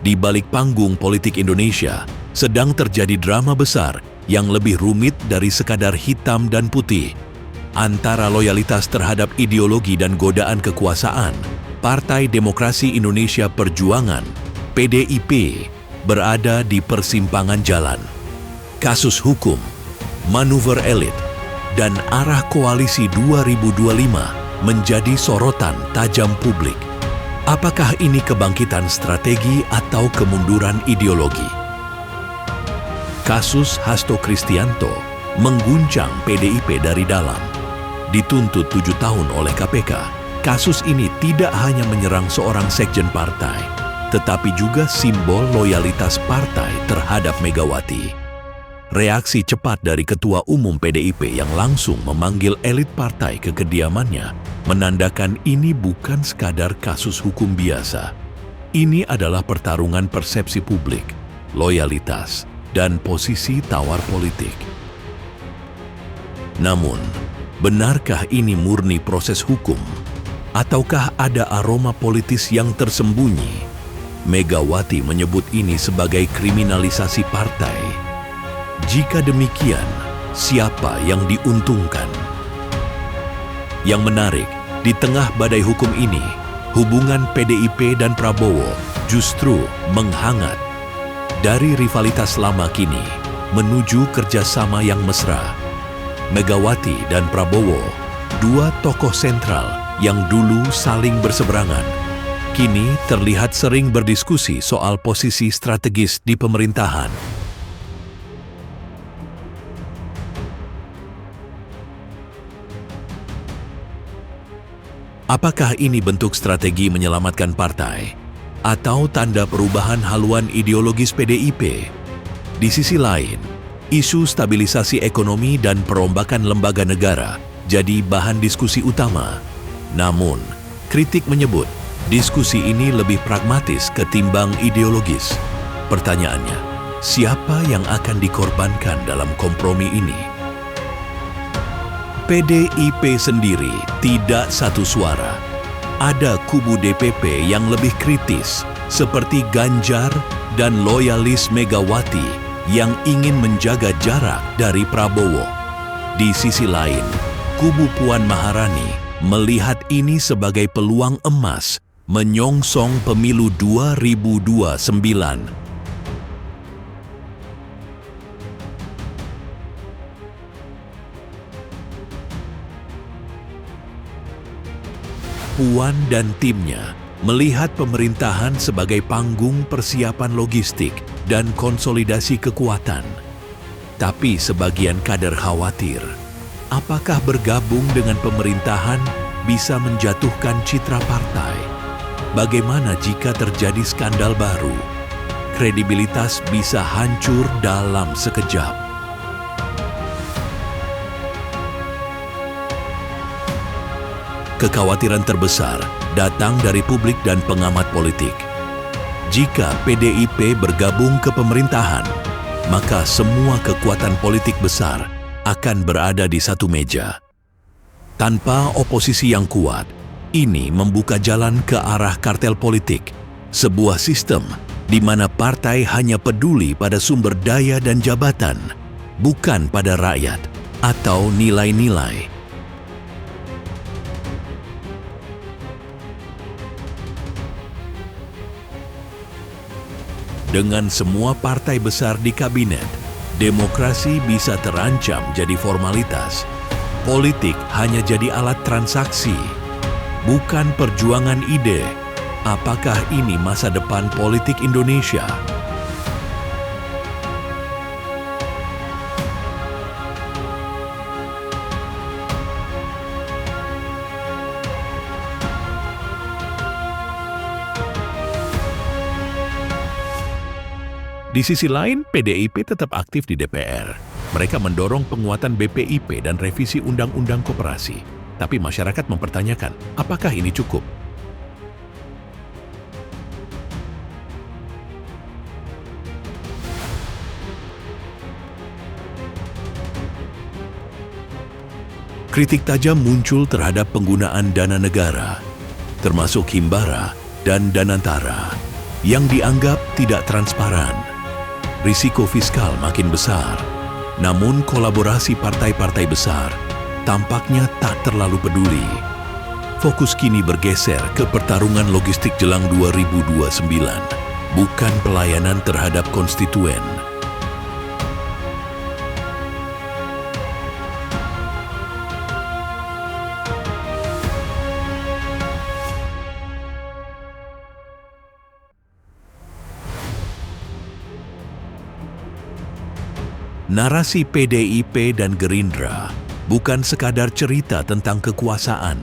di balik panggung politik Indonesia sedang terjadi drama besar yang lebih rumit dari sekadar hitam dan putih. Antara loyalitas terhadap ideologi dan godaan kekuasaan, Partai Demokrasi Indonesia Perjuangan (PDIP) berada di persimpangan jalan. Kasus hukum, manuver elit, dan arah koalisi 2025 menjadi sorotan tajam publik. Apakah ini kebangkitan strategi atau kemunduran ideologi? Kasus Hasto Kristianto mengguncang PDIP dari dalam. Dituntut 7 tahun oleh KPK, kasus ini tidak hanya menyerang seorang sekjen partai, tetapi juga simbol loyalitas partai terhadap Megawati. Reaksi cepat dari Ketua Umum PDIP yang langsung memanggil elit partai ke kediamannya menandakan ini bukan sekadar kasus hukum biasa. Ini adalah pertarungan persepsi publik, loyalitas, dan posisi tawar politik. Namun, benarkah ini murni proses hukum? Ataukah ada aroma politis yang tersembunyi? Megawati menyebut ini sebagai kriminalisasi partai. Jika demikian, siapa yang diuntungkan? Yang menarik, di tengah badai hukum ini, hubungan PDIP dan Prabowo justru menghangat. Dari rivalitas lama kini, menuju kerjasama yang mesra. Megawati dan Prabowo, dua tokoh sentral yang dulu saling berseberangan, kini terlihat sering berdiskusi soal posisi strategis di pemerintahan. Apakah ini bentuk strategi menyelamatkan partai atau tanda perubahan haluan ideologis PDIP? Di sisi lain, isu stabilisasi ekonomi dan perombakan lembaga negara jadi bahan diskusi utama. Namun, kritik menyebut diskusi ini lebih pragmatis ketimbang ideologis. Pertanyaannya, siapa yang akan dikorbankan dalam kompromi ini? PDIP sendiri tidak satu suara. Ada kubu DPP yang lebih kritis, seperti Ganjar dan loyalis Megawati yang ingin menjaga jarak dari Prabowo. Di sisi lain, kubu Puan Maharani melihat ini sebagai peluang emas menyongsong pemilu 2029. Puan dan timnya melihat pemerintahan sebagai panggung persiapan logistik dan konsolidasi kekuatan. Tapi sebagian kader khawatir, apakah bergabung dengan pemerintahan bisa menjatuhkan citra partai? Bagaimana jika terjadi skandal baru? Kredibilitas bisa hancur dalam sekejap. Kekhawatiran terbesar datang dari publik dan pengamat politik. Jika PDIP bergabung ke pemerintahan, maka semua kekuatan politik besar akan berada di satu meja. Tanpa oposisi yang kuat, ini membuka jalan ke arah kartel politik, sebuah sistem di mana partai hanya peduli pada sumber daya dan jabatan, bukan pada rakyat atau nilai-nilai. Dengan semua partai besar di kabinet, demokrasi bisa terancam jadi formalitas. Politik hanya jadi alat transaksi, bukan perjuangan ide. Apakah ini masa depan politik Indonesia? Di sisi lain, PDIP tetap aktif di DPR. Mereka mendorong penguatan BPIP dan revisi Undang-Undang Koperasi. Tapi masyarakat mempertanyakan, apakah ini cukup? Kritik tajam muncul terhadap penggunaan dana negara, termasuk Himbara dan Danantara. yang dianggap tidak transparan. Risiko fiskal makin besar, namun kolaborasi partai-partai besar tampaknya tak terlalu peduli. Fokus kini bergeser ke pertarungan logistik jelang 2029, bukan pelayanan terhadap konstituen. Narasi PDIP dan Gerindra bukan sekadar cerita tentang kekuasaan.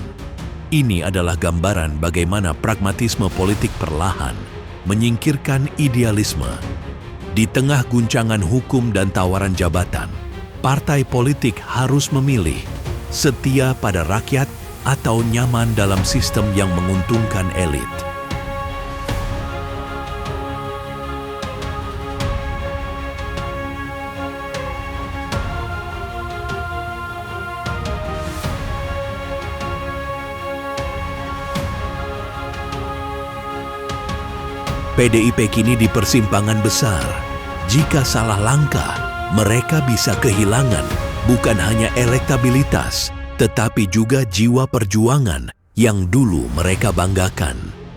Ini adalah gambaran bagaimana pragmatisme politik perlahan menyingkirkan idealisme. Di tengah guncangan hukum dan tawaran jabatan, partai politik harus memilih setia pada rakyat atau nyaman dalam sistem yang menguntungkan elit. PDIP kini di persimpangan besar. Jika salah langkah, mereka bisa kehilangan bukan hanya elektabilitas, tetapi juga jiwa perjuangan yang dulu mereka banggakan.